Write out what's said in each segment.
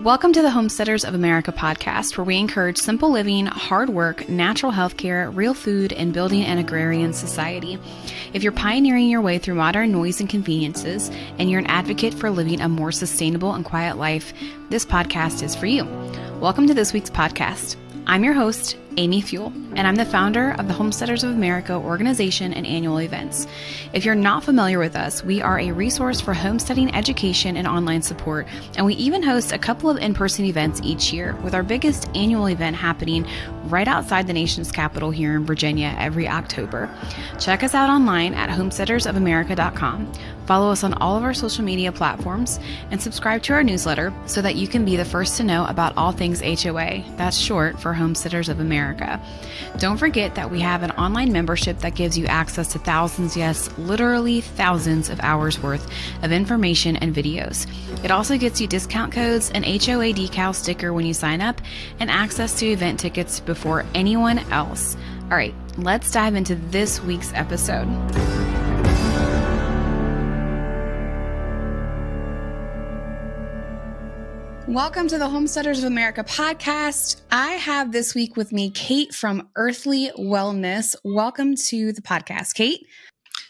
Welcome to the Homesteaders of America podcast, where we encourage simple living, hard work, natural healthcare, real food, and building an agrarian society. If you're pioneering your way through modern noise and conveniences, and you're an advocate for living a more sustainable and quiet life, this podcast is for you. Welcome to this week's podcast. I'm your host, Amy Fuel, and I'm the founder of the Homesteaders of America organization and annual events. If you're not familiar with us, we are a resource for homesteading education and online support, and we even host a couple of in-person events each year, with our biggest annual event happening right outside the nation's capital here in Virginia every October. Check us out online at homesteadersofamerica.com. Follow us on all of our social media platforms and subscribe to our newsletter so that you can be the first to know about all things HOA. That's short for Homesteaders of America. Don't forget that we have an online membership that gives you access to thousands, yes, literally thousands of hours worth of information and videos. It also gets you discount codes, an HOA decal sticker when you sign up, and access to event tickets before anyone else. All right, let's dive into this week's episode. Welcome to the Homesteaders of America podcast. I have this week with me Kate from Earthley Wellness. Welcome to the podcast, Kate.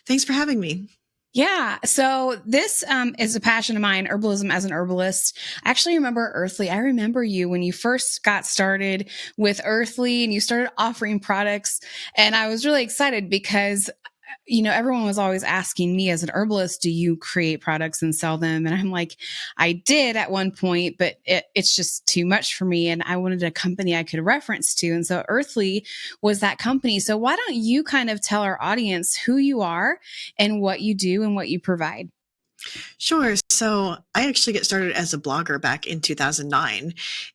Thanks for having me. Yeah. So this is a passion of mine, herbalism as an herbalist. I actually remember Earthley. I remember you when you first got started with Earthley and you started offering products. And I was really excited because everyone was always asking me as an herbalist, do you create products and sell them? And I'm like, I did at one point, but it's just too much for me. And I wanted a company I could reference to. And so Earthley was that company. So why don't you kind of tell our audience who you are and what you do and what you provide? Sure. So I actually get started as a blogger back in 2009.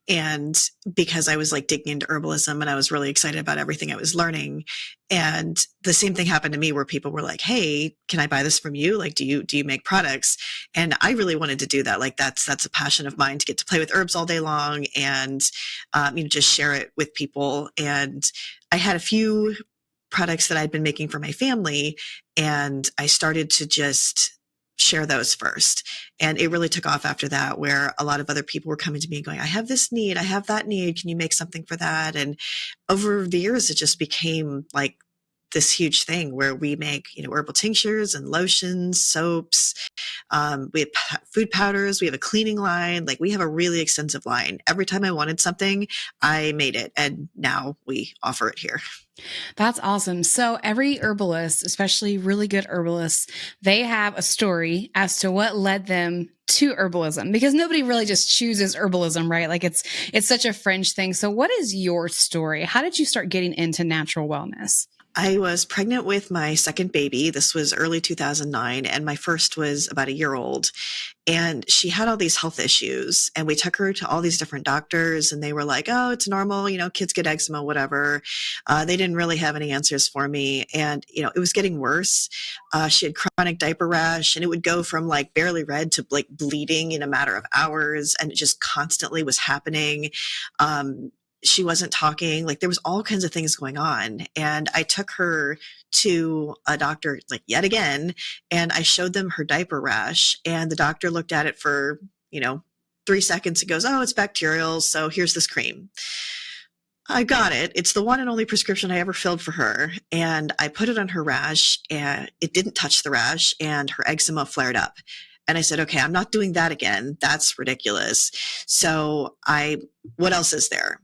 And because I was digging into herbalism and I was really excited about everything I was learning. And the same thing happened to me where people were like, hey, can I buy this from you? Do you make products? And I really wanted to do that. That's a passion of mine, to get to play with herbs all day long and, just share it with people. And I had a few products that I'd been making for my family, and I started to just share those first. And it really took off after that, where a lot of other people were coming to me and going, I have this need, I have that need. Can you make something for that? And over the years, it just became this huge thing where we make, herbal tinctures and lotions, soaps. We have food powders. We have a cleaning line. We have a really extensive line. Every time I wanted something, I made it. And now we offer it here. That's awesome. So every herbalist, especially really good herbalists, they have a story as to what led them to herbalism, because nobody really just chooses herbalism, right? It's such a fringe thing. So what is your story? How did you start getting into natural wellness? I was pregnant with my second baby. This was early 2009, and my first was about a year old. And she had all these health issues, and we took her to all these different doctors, and they were like, oh, it's normal. Kids get eczema, whatever. They didn't really have any answers for me. And, it was getting worse. She had chronic diaper rash, and it would go from barely red to bleeding in a matter of hours. And it just constantly was happening. She wasn't talking. There was all kinds of things going on. And I took her to a doctor, yet again, and I showed them her diaper rash, and the doctor looked at it for, 3 seconds and goes, oh, it's bacterial. So here's this cream. I got it. It's the one and only prescription I ever filled for her. And I put it on her rash, and it didn't touch the rash, and her eczema flared up. And I said, okay, I'm not doing that again. That's ridiculous. So what else is there?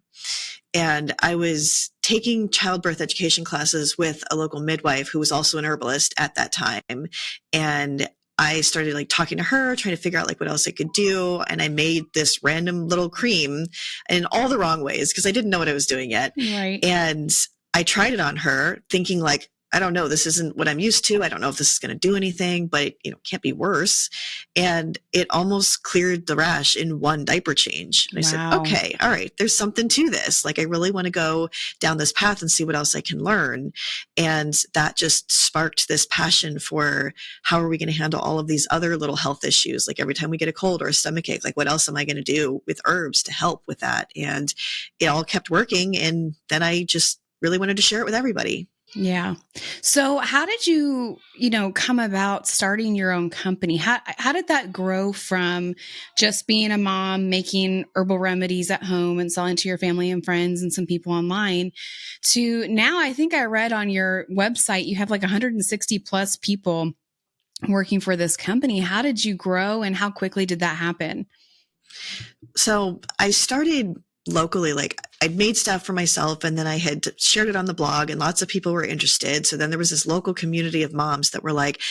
And I was taking childbirth education classes with a local midwife who was also an herbalist at that time. And I started talking to her, trying to figure out what else I could do. And I made this random little cream in all the wrong ways because I didn't know what I was doing yet. Right. And I tried it on her thinking I don't know, this isn't what I'm used to. I don't know if this is going to do anything, but it can't be worse. And it almost cleared the rash in one diaper change. And I said, okay, all right, there's something to this. I really want to go down this path and see what else I can learn. And that just sparked this passion for how are we going to handle all of these other little health issues? Every time we get a cold or a stomach ache, what else am I going to do with herbs to help with that? And it all kept working. And then I just really wanted to share it with everybody. Yeah. So how did you come about starting your own company? How did that grow from just being a mom, making herbal remedies at home and selling to your family and friends and some people online to now? I think I read on your website you have like 160 plus people working for this company. How did you grow and how quickly did that happen? So I started locally, like I'd made stuff for myself and then I had shared it on the blog and lots of people were interested. So then there was this local community of moms that were like,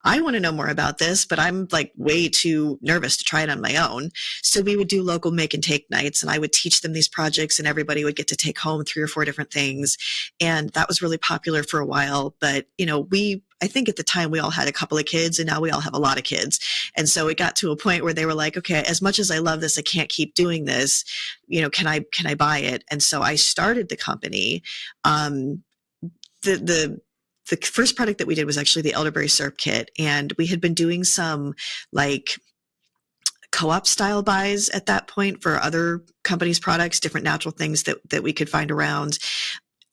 I want to know more about this, but I'm like way too nervous to try it on my own. So we would do local make and take nights and I would teach them these projects and everybody would get to take home 3 or 4 different things. And that was really popular for a while. But, I think at the time we all had a couple of kids and now we all have a lot of kids. And so it got to a point where they were like, okay, as much as I love this, I can't keep doing this. Can I buy it? And so I started the company. The first product that we did was actually the elderberry syrup kit. And we had been doing some like co-op style buys at that point for other companies' products, different natural things that we could find around.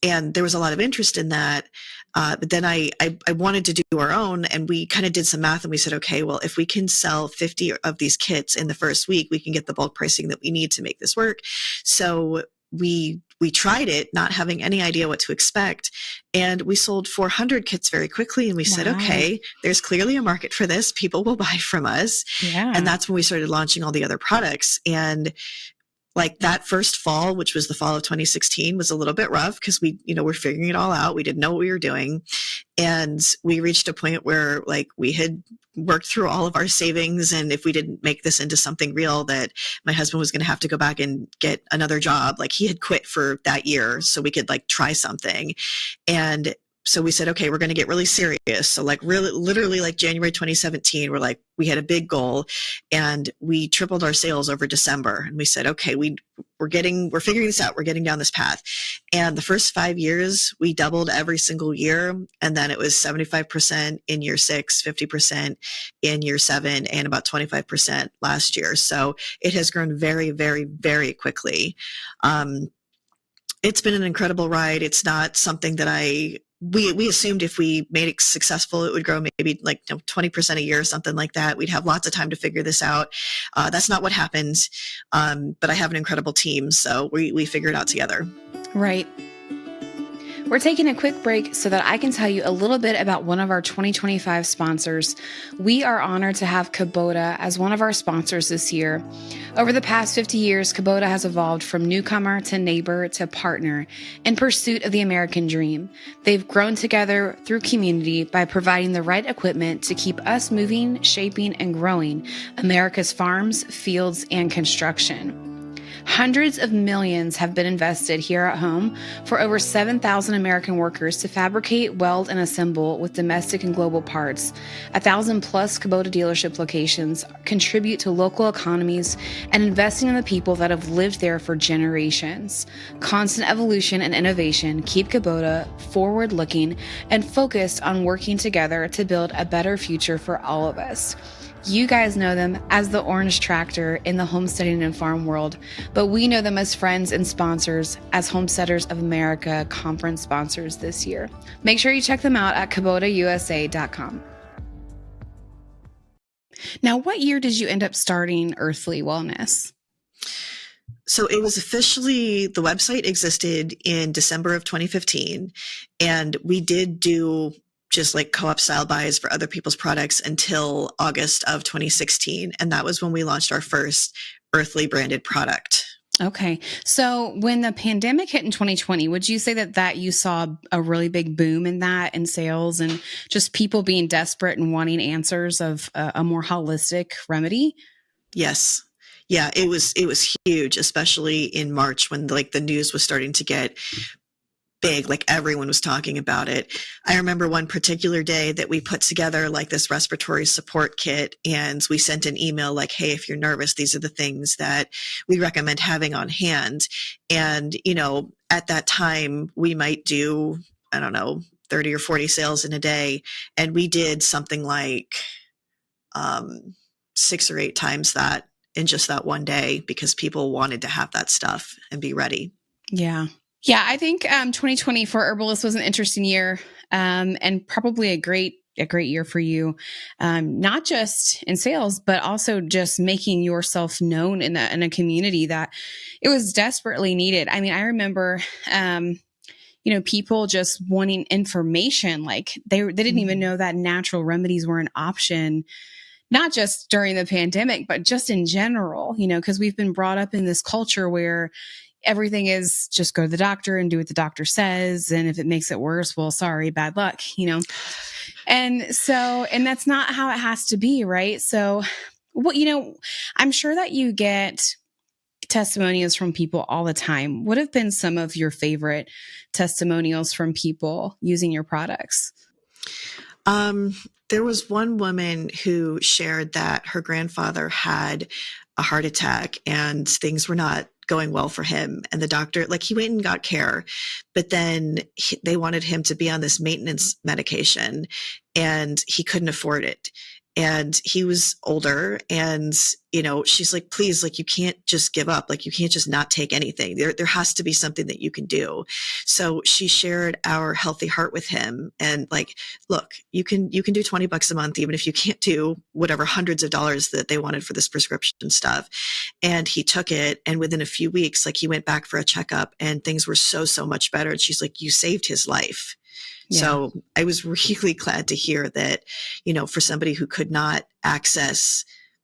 And there was a lot of interest in that. But then I wanted to do our own and we kind of did some math and we said, okay, well, if we can sell 50 of these kits in the first week, we can get the bulk pricing that we need to make this work. So we tried it, not having any idea what to expect. And we sold 400 kits very quickly. And we said, Wow. okay, there's clearly a market for this. People will buy from us. Yeah. And that's when we started launching all the other products. And like that first fall, which was the fall of 2016, was a little bit rough because we're figuring it all out. We didn't know what we were doing. And we reached a point where like we had worked through all of our savings. And if we didn't make this into something real, that my husband was going to have to go back and get another job. Like he had quit for that year so we could like try something. And so we said, okay, we're going to get really serious. So like really, literally like January 2017, we had a big goal and we tripled our sales over December. And we said, okay, we're figuring this out. We're getting down this path. And the first 5 years, we doubled every single year. And then it was 75% in year 6, 50% in year 7, and about 25% last year. So it has grown very, very, very quickly. It's been an incredible ride. It's not something that we assumed if we made it successful, it would grow maybe like 20% a year or something like that. We'd have lots of time to figure this out. That's not what happened. But I have an incredible team. So we figured it out together. Right. We're taking a quick break so that I can tell you a little bit about one of our 2025 sponsors. We are honored to have Kubota as one of our sponsors this year. Over the past 50 years, Kubota has evolved from newcomer to neighbor to partner in pursuit of the American dream. They've grown together through community by providing the right equipment to keep us moving, shaping, and growing America's farms, fields, and construction. Hundreds of millions have been invested here at home for over 7,000 American workers to fabricate, weld, and assemble with domestic and global parts. 1,000 plus Kubota dealership locations contribute to local economies and investing in the people that have lived there for generations. Constant evolution and innovation keep Kubota forward-looking and focused on working together to build a better future for all of us. You guys know them as the orange tractor in the homesteading and farm world, but we know them as friends and sponsors as Homesteaders of America conference sponsors this year. Make sure you check them out at KubotaUSA.com. Now, what year did you end up starting Earthley Wellness? So it was officially, the website existed in December of 2015, and we did do just like co-op style buys for other people's products until August of 2016. And that was when we launched our first Earthley branded product. Okay. So when the pandemic hit in 2020, would you say that you saw a really big boom in that in sales and just people being desperate and wanting answers of a more holistic remedy? Yes. Yeah, it was huge, especially in March when like the news was starting to get big, like everyone was talking about it. I remember one particular day that we put together like this respiratory support kit and we sent an email like, hey, if you're nervous, these are the things that we recommend having on hand. And, at that time we might do, 30 or 40 sales in a day. And we did something like 6 or 8 times that in just that one day because people wanted to have that stuff and be ready. Yeah. Yeah, I think 2020 for herbalists was an interesting year, and probably a great year for you, not just in sales, but also just making yourself known in a community that it was desperately needed. I mean, I remember, people just wanting information. Like they didn't even know that natural remedies were an option, not just during the pandemic, but just in general, because we've been brought up in this culture where everything is just go to the doctor and do what the doctor says. And if it makes it worse, well, sorry, bad luck. And that's not how it has to be. Right. So, I'm sure that you get testimonials from people all the time. What have been some of your favorite testimonials from people using your products? There was one woman who shared that her grandfather had a heart attack and things were not going well for him. And the doctor, like he went and got care, but then they wanted him to be on this maintenance medication and he couldn't afford it. And he was older and, she's like, please, like, you can't just give up. Like, you can't just not take anything. There has to be something that you can do. So she shared our healthy heart with him and like, look, you can do $20 a month, even if you can't do whatever hundreds of dollars that they wanted for this prescription stuff. And he took it. And within a few weeks, like he went back for a checkup and things were so much better. And she's like, you saved his life. Yeah. So I was really glad to hear that, for somebody who could not access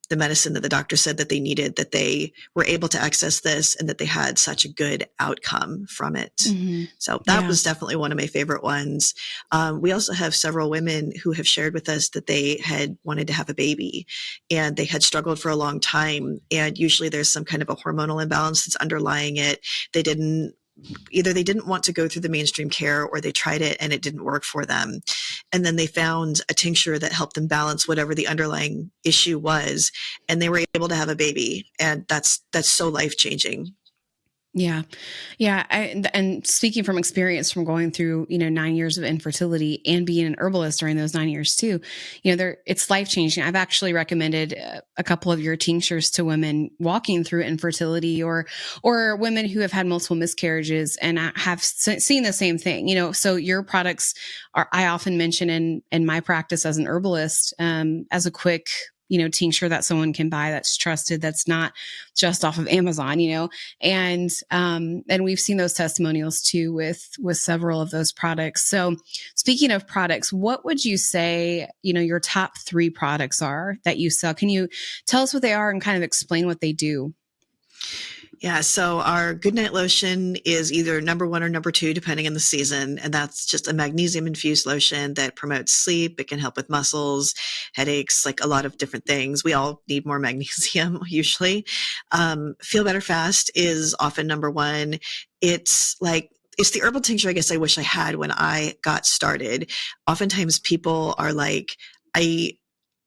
the medicine that the doctor said that they needed, that they were able to access this and that they had such a good outcome from it. Mm-hmm. So that was definitely one of my favorite ones. We also have several women who have shared with us that they had wanted to have a baby and they had struggled for a long time. And usually there's some kind of a hormonal imbalance that's underlying it. Either they didn't want to go through the mainstream care or they tried it and it didn't work for them. And then they found a tincture that helped them balance whatever the underlying issue was. And they were able to have a baby. And that's so life-changing. Yeah. Yeah. And speaking from experience from going through, 9 years of infertility and being an herbalist during those 9 years too, it's life changing. I've actually recommended a couple of your tinctures to women walking through infertility or women who have had multiple miscarriages and have seen the same thing, so your products I often mention in my practice as an herbalist, as a quick tincture that someone can buy that's trusted, that's not just off of Amazon, and we've seen those testimonials too with several of those products. So speaking of products, what would you say, your top 3 products are that you sell? Can you tell us what they are and kind of explain what they do? Yeah. So our Goodnight Lotion is either number 1 or number 2, depending on the season. And that's just a magnesium infused lotion that promotes sleep. It can help with muscles, headaches, like a lot of different things. We all need more magnesium usually. Feel Better Fast is often number 1. It's the herbal tincture I guess I wish I had when I got started. Oftentimes people are like,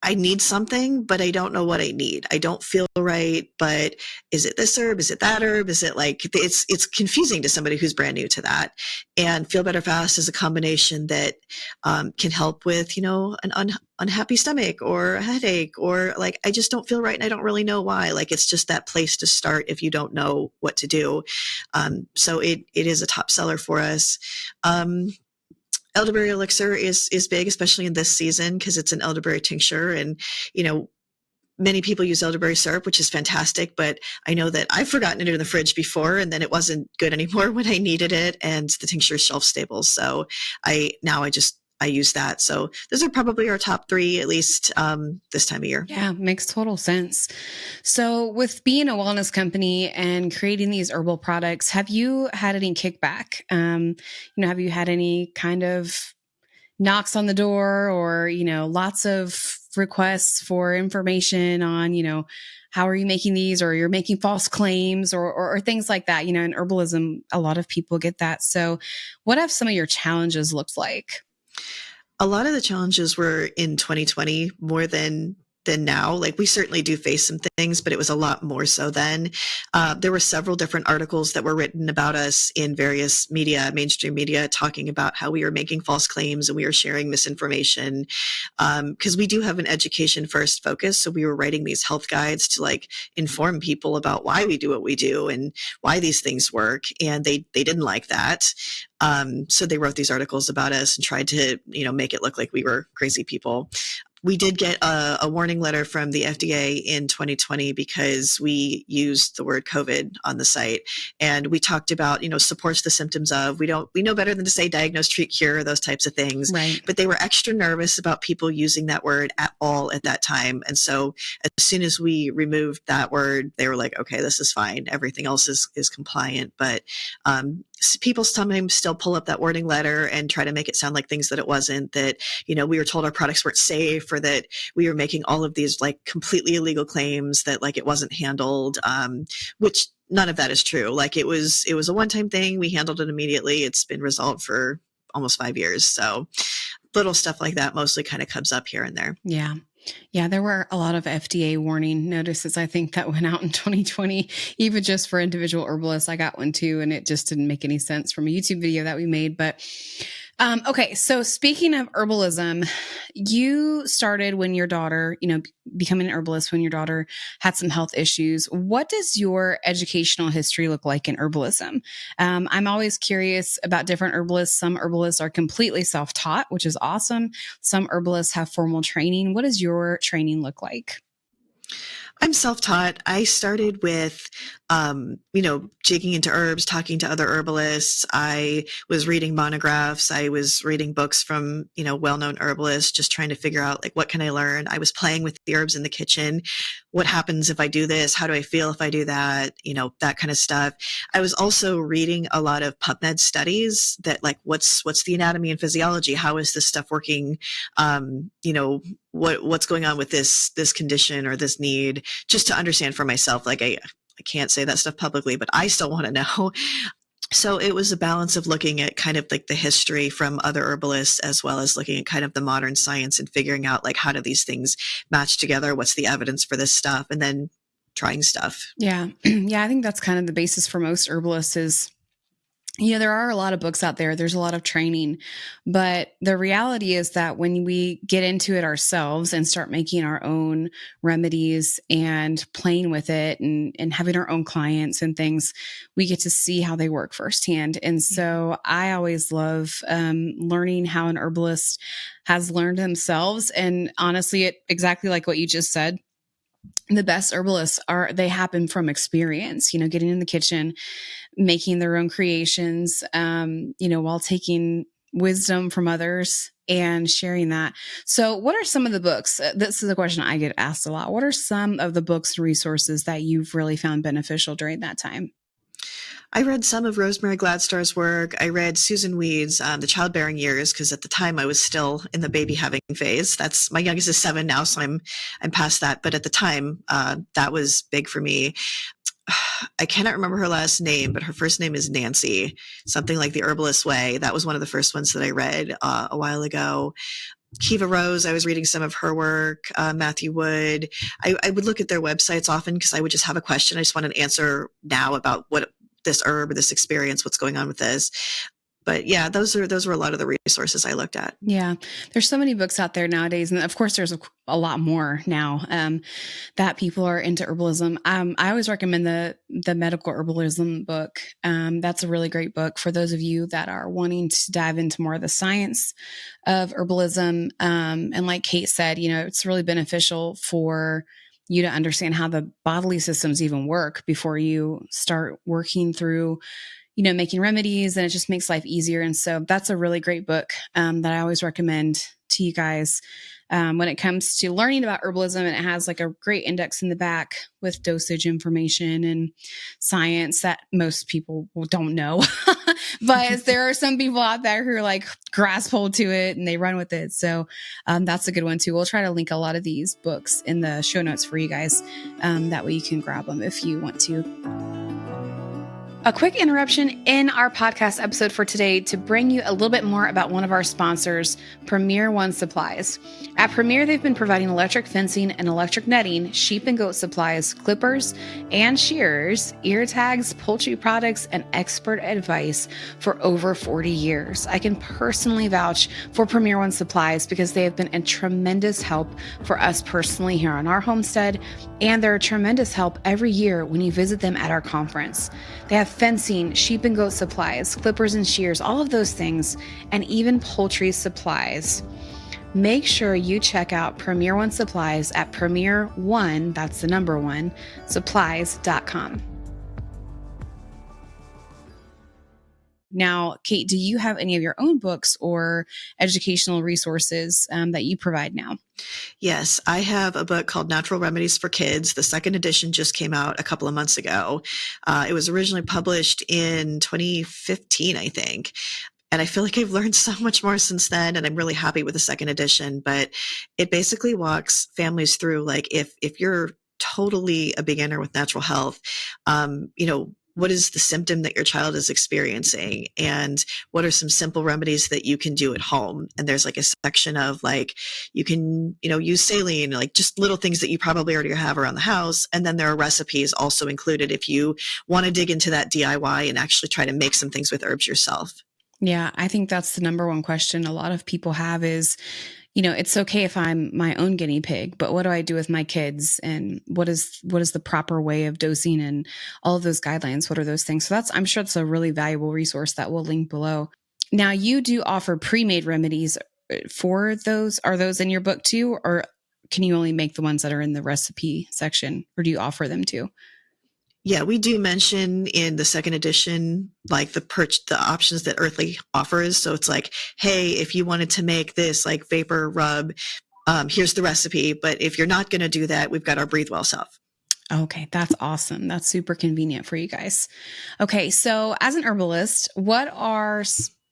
I need something, but I don't know what I need. I don't feel right, but is it this herb? Is it that herb? Is it like, it's confusing to somebody who's brand new to that. And Feel Better Fast is a combination that can help with, an unhappy stomach or a headache or like, I just don't feel right and I don't really know why. Like, it's just that place to start if you don't know what to do. So it is a top seller for us. Elderberry elixir is big, especially in this season because it's an elderberry tincture and, many people use elderberry syrup, which is fantastic, but I know that I've forgotten it in the fridge before and then it wasn't good anymore when I needed it and the tincture is shelf stable. So I use that. So those are probably our top 3, at least this time of year. Yeah, makes total sense. So with being a wellness company and creating these herbal products, have you had any kickback? Have you had any kind of knocks on the door or, lots of requests for information on, how are you making these or you're making false claims or things like that? In herbalism, a lot of people get that. So what have some of your challenges looked like? A lot of the challenges were in 2020 more than than now. Like we certainly do face some things, but it was a lot more so then. There were several different articles that were written about us in various media, mainstream media, talking about how we were making false claims and we were sharing misinformation. Because we do have an education first focus. So we were writing these health guides to like inform people about why we do what we do and why these things work. And they didn't like that. So they wrote these articles about us and tried to, make it look like we were crazy people. We did get a warning letter from the FDA in 2020 because we used the word COVID on the site. And we talked about, supports the symptoms of, we know better than to say diagnose, treat, cure, those types of things. Right. But they were extra nervous about people using that word at all at that time. And so as soon as we removed that word, they were like, okay, this is fine. Everything else is compliant. But people sometimes still pull up that warning letter and try to make it sound like things that it wasn't, that, we were told our products weren't safe, or that we were making all of these like completely illegal claims that like it wasn't handled, which none of that is true. Like it was a one-time thing. We handled it immediately. It's been resolved for almost 5 years. So little stuff like that mostly kind of comes up here and there. Yeah. Yeah, there were a lot of FDA warning notices, I think, that went out in 2020, even just for individual herbalists. I got one too, and it just didn't make any sense from a YouTube video that we made. But okay, so speaking of herbalism, you started when your daughter, becoming an herbalist when your daughter had some health issues. What does your educational history look like in herbalism? I'm always curious about different herbalists. Some herbalists are completely self-taught, which is awesome. Some herbalists have formal training. What does your training look like? I'm self-taught. I started with, jigging into herbs, talking to other herbalists. I was reading monographs. I was reading books from, well-known herbalists, just trying to figure out like, what can I learn? I was playing with the herbs in the kitchen. What happens if I do this? How do I feel if I do that? That kind of stuff. I was also reading a lot of PubMed studies that like, what's the anatomy and physiology? How is this stuff working? What's going on with this condition or this need, just to understand for myself. Like I can't say that stuff publicly, but I still want to know. So it was a balance of looking at kind of like the history from other herbalists, as well as looking at kind of the modern science and figuring out like, how do these things match together? What's the evidence for this stuff? And then trying stuff. Yeah. Yeah. I think that's kind of the basis for most herbalists is, there are a lot of books out there. There's a lot of training, but the reality is that when we get into it ourselves and start making our own remedies and playing with it and having our own clients and things, we get to see how they work firsthand. And so I always love learning how an herbalist has learned themselves. And honestly, exactly like what you just said, the best herbalists they happen from experience, getting in the kitchen, making their own creations, while taking wisdom from others and sharing that. So what are some of the books? This is a question I get asked a lot. What are some of the books and resources that you've really found beneficial during that time? I read some of Rosemary Gladstar's work. I read Susan Weed's The Childbearing Years, because at the time I was still in the baby having phase. That's my youngest is 7 now, so I'm past that. But at the time, that was big for me. I cannot remember her last name, but her first name is Nancy, something like The Herbalist Way. That was one of the first ones that I read a while ago. Kiva Rose, I was reading some of her work. Matthew Wood. I would look at their websites often because I would just have a question. I just want an answer now about what this herb or this experience, what's going on with this. But yeah, those were a lot of the resources I looked at. Yeah. There's so many books out there nowadays. And of course, there's a lot more now that people are into herbalism. I always recommend the medical herbalism book. That's a really great book for those of you that are wanting to dive into more of the science of herbalism. And like Kate said, it's really beneficial for you to understand how the bodily systems even work before you start working through, making remedies, and it just makes life easier. And so that's a really great book that I always recommend to you guys when it comes to learning about herbalism. And it has like a great index in the back with dosage information and science that most people don't know. But there are some people out there who are like grasp hold to it and they run with it. So that's a good one too. We'll try to link a lot of these books in the show notes for you guys. That way you can grab them if you want to. A quick interruption in our podcast episode for today to bring you a little bit more about one of our sponsors, Premier One Supplies. At Premier, they've been providing electric fencing and electric netting, sheep and goat supplies, clippers and shearers, ear tags, poultry products, and expert advice for over 40 years. I can personally vouch for Premier One Supplies because they have been a tremendous help for us personally here on our homestead, and they're a tremendous help every year when you visit them at our conference. They have fencing, sheep and goat supplies, clippers and shears, all of those things, and even poultry supplies. Make sure you check out Premier One Supplies at Premier1, that's the number one, supplies.com. Now, Kate, do you have any of your own books or educational resources that you provide now? Yes, I have a book called Natural Remedies for Kids. The second edition just came out a couple of months ago. It was originally published in 2015, I think. And I feel like I've learned so much more since then, and I'm really happy with the second edition. But it basically walks families through, like, if you're totally a beginner with natural health, what is the symptom that your child is experiencing, and what are some simple remedies that you can do at home? And there's like a section of like, you can, use saline, like just little things that you probably already have around the house. And then there are recipes also included if you want to dig into that DIY and actually try to make some things with herbs yourself. Yeah, I think that's the number one question a lot of people have is, it's okay if I'm my own guinea pig, but what do I do with my kids? And what is the proper way of dosing and all of those guidelines? What are those things? So I'm sure it's a really valuable resource that we'll link below. Now, you do offer pre-made remedies for those. Are those in your book too? Or can you only make the ones that are in the recipe section, or do you offer them too? Yeah, we do mention in the second edition, like the options that Earthley offers. So it's like, hey, if you wanted to make this like vapor rub, here's the recipe. But if you're not going to do that, we've got our Breathe Well stuff. Okay, that's awesome. That's super convenient for you guys. Okay, so as an herbalist, what are,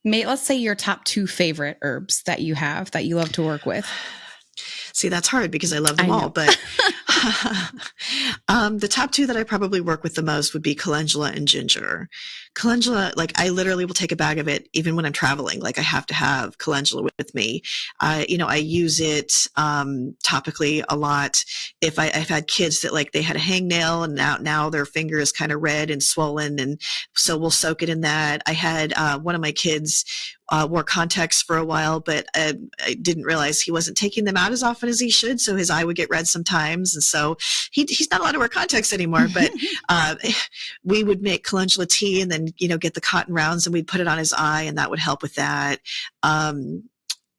let's say, your top 2 favorite herbs that you have that you love to work with? See, that's hard because I love them all, but the top 2 that I probably work with the most would be calendula and ginger. Calendula, like I literally will take a bag of it even when I'm traveling. Like I have to have calendula with me. I use it topically a lot. If I've had kids that like they had a hangnail and now their finger is kind of red and swollen, and so we'll soak it in that. I had one of my kids wore contacts for a while, but I didn't realize he wasn't taking them out as often as he should. So his eye would get red sometimes. And so he's not allowed to wear contacts anymore, but we would make calendula tea and then, get the cotton rounds and we'd put it on his eye and that would help with that.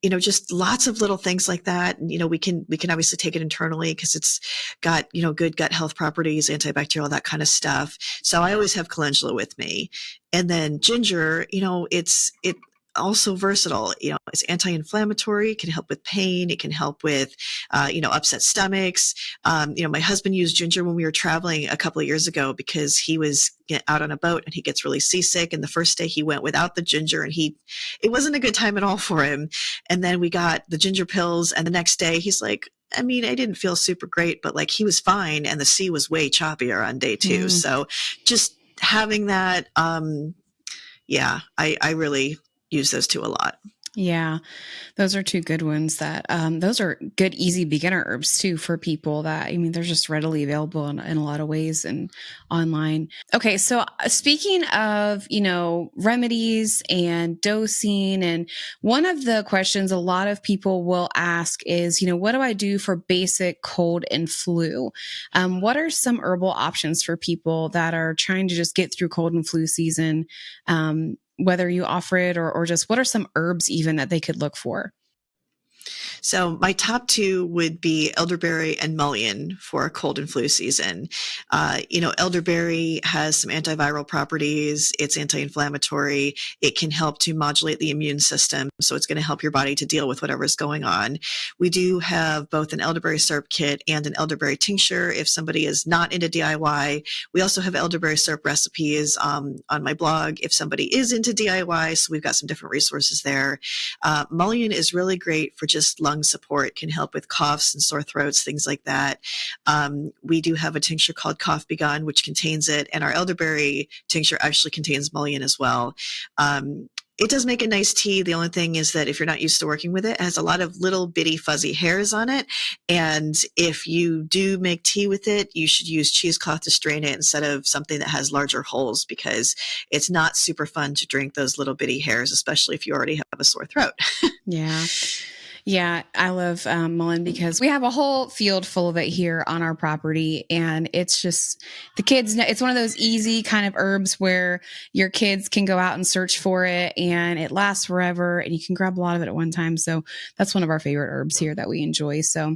Just lots of little things like that. And, we can obviously take it internally because it's got, good gut health properties, antibacterial, that kind of stuff. So I always have calendula with me. And then ginger, it's also versatile. It's anti-inflammatory. It can help with pain. It can help with, upset stomachs. My husband used ginger when we were traveling a couple of years ago because he was out on a boat and he gets really seasick. And the first day he went without the ginger and it wasn't a good time at all for him. And then we got the ginger pills. And the next day he's like, I didn't feel super great, but like he was fine. And the sea was way choppier on day 2. So just having that, I really use those 2 a lot. Yeah, those are 2 good ones that, those are good, easy beginner herbs too for people that, they're just readily available in a lot of ways and online. Okay. So speaking of, remedies and dosing, and one of the questions a lot of people will ask is, what do I do for basic cold and flu? What are some herbal options for people that are trying to just get through cold and flu season? Whether you offer it or just what are some herbs even that they could look for? So my top 2 would be elderberry and mullein for a cold and flu season. Elderberry has some antiviral properties. It's anti-inflammatory. It can help to modulate the immune system. So it's going to help your body to deal with whatever's going on. We do have both an elderberry syrup kit and an elderberry tincture if somebody is not into DIY. We also have elderberry syrup recipes on my blog if somebody is into DIY. So we've got some different resources there. Mullein is really great for just lung support, can help with coughs and sore throats, things like that. We do have a tincture called Cough Begone, which contains it. And our elderberry tincture actually contains mullein as well. It does make a nice tea. The only thing is that if you're not used to working with it, it has a lot of little bitty fuzzy hairs on it. And if you do make tea with it, you should use cheesecloth to strain it instead of something that has larger holes, because it's not super fun to drink those little bitty hairs, especially if you already have a sore throat. Yeah. Yeah, I love mullein because we have a whole field full of it here on our property. And it's just, the kids, it's one of those easy kind of herbs where your kids can go out and search for it and it lasts forever and you can grab a lot of it at one time. So that's one of our favorite herbs here that we enjoy. So,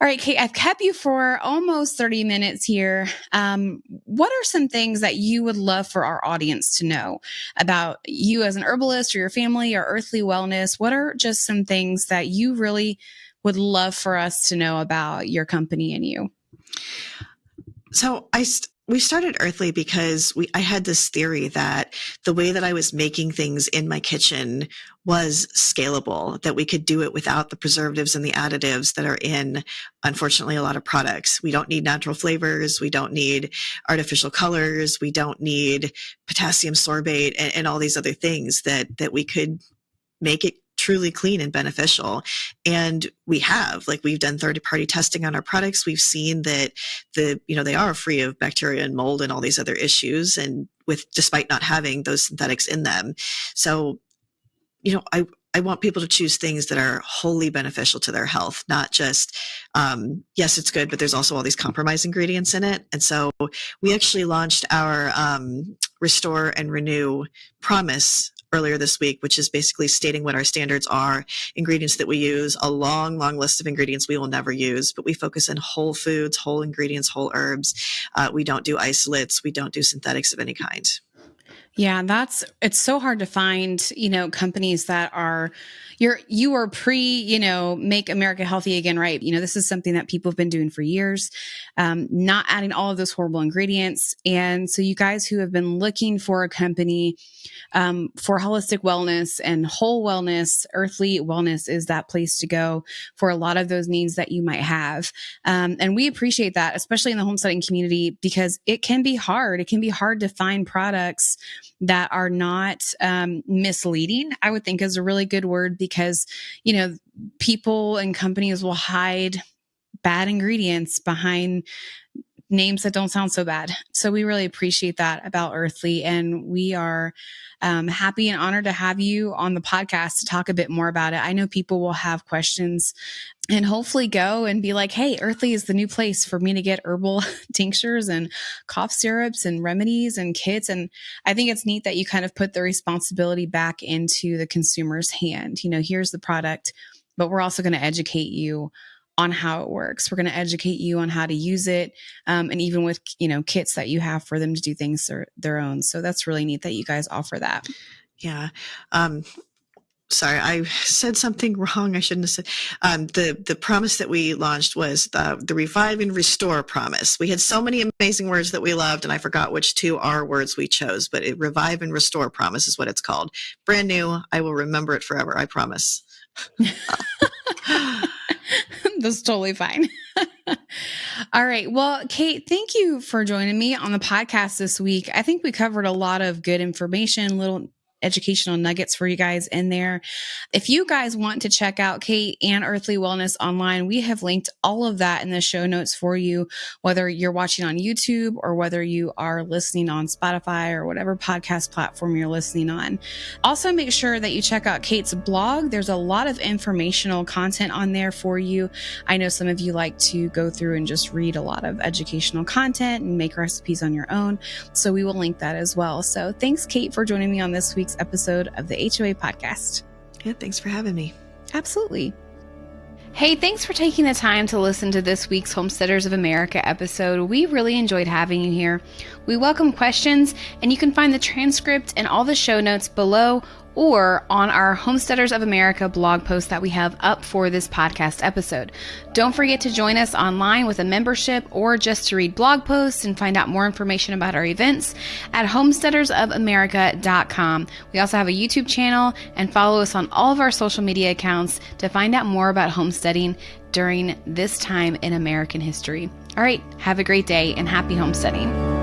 all right, Kate, I've kept you for almost 30 minutes here. What are some things that you would love for our audience to know about you as an herbalist or your family or Earthley Wellness? What are just some things that you really would love for us to know about your company and you? So we started Earthley because I had this theory that the way that I was making things in my kitchen was scalable, that we could do it without the preservatives and the additives that are in, unfortunately, a lot of products. We don't need natural flavors. We don't need artificial colors. We don't need potassium sorbate and all these other things that we could make it truly clean and beneficial. And we've done third-party testing on our products. We've seen that they are free of bacteria and mold and all these other issues, and despite not having those synthetics in them. So, I want people to choose things that are wholly beneficial to their health, not just, yes, it's good, but there's also all these compromised ingredients in it. And so we actually launched our Restore and Renew Promise earlier this week, which is basically stating what our standards are, ingredients that we use, a long, long list of ingredients we will never use, but we focus on whole foods, whole ingredients, whole herbs. We don't do isolates. We don't do synthetics of any kind. Yeah, it's so hard to find, companies that are, you are make America healthy again, right? This is something that people have been doing for years, not adding all of those horrible ingredients. And so you guys who have been looking for a company, for holistic wellness and whole wellness, Earthley Wellness is that place to go for a lot of those needs that you might have. And we appreciate that, especially in the homesteading community, because it can be hard. It can be hard to find products that are not misleading, I would think is a really good word, because, people and companies will hide bad ingredients behind names that don't sound so bad. So we really appreciate that about Earthley. And we are happy and honored to have you on the podcast to talk a bit more about it. I know people will have questions and hopefully go and be like, hey, Earthley is the new place for me to get herbal tinctures and cough syrups and remedies and kits. And I think it's neat that you kind of put the responsibility back into the consumer's hand. Here's the product, but we're also going to educate you on how it works. We're going to educate you on how to use it. And even with, kits that you have for them to do things their own. So that's really neat that you guys offer that. Yeah. Sorry, I said something wrong. I shouldn't have said. The promise that we launched was the Revive and Restore Promise. We had so many amazing words that we loved, and I forgot which two R words we chose, but Revive and Restore Promise is what it's called. Brand new. I will remember it forever. I promise. That's totally fine. All right. Well, Kate, thank you for joining me on the podcast this week. I think we covered a lot of good information, little educational nuggets for you guys in there. If you guys want to check out Kate and Earthley Wellness online, we have linked all of that in the show notes for you, whether you're watching on YouTube or whether you are listening on Spotify or whatever podcast platform you're listening on. Also, make sure that you check out Kate's blog. There's a lot of informational content on there for you. I know some of you like to go through and just read a lot of educational content and make recipes on your own. So we will link that as well. So thanks, Kate, for joining me on this week's episode of the HOA podcast. Yeah, thanks for having me. Absolutely. Hey, thanks for taking the time to listen to this week's Homesteaders of America episode. We really enjoyed having you here. We welcome questions, and you can find the transcript and all the show notes below or on our Homesteaders of America blog post that we have up for this podcast episode. Don't forget to join us online with a membership or just to read blog posts and find out more information about our events at homesteadersofamerica.com. We also have a YouTube channel, and follow us on all of our social media accounts to find out more about homesteading during this time in American history. All right, have a great day and happy homesteading.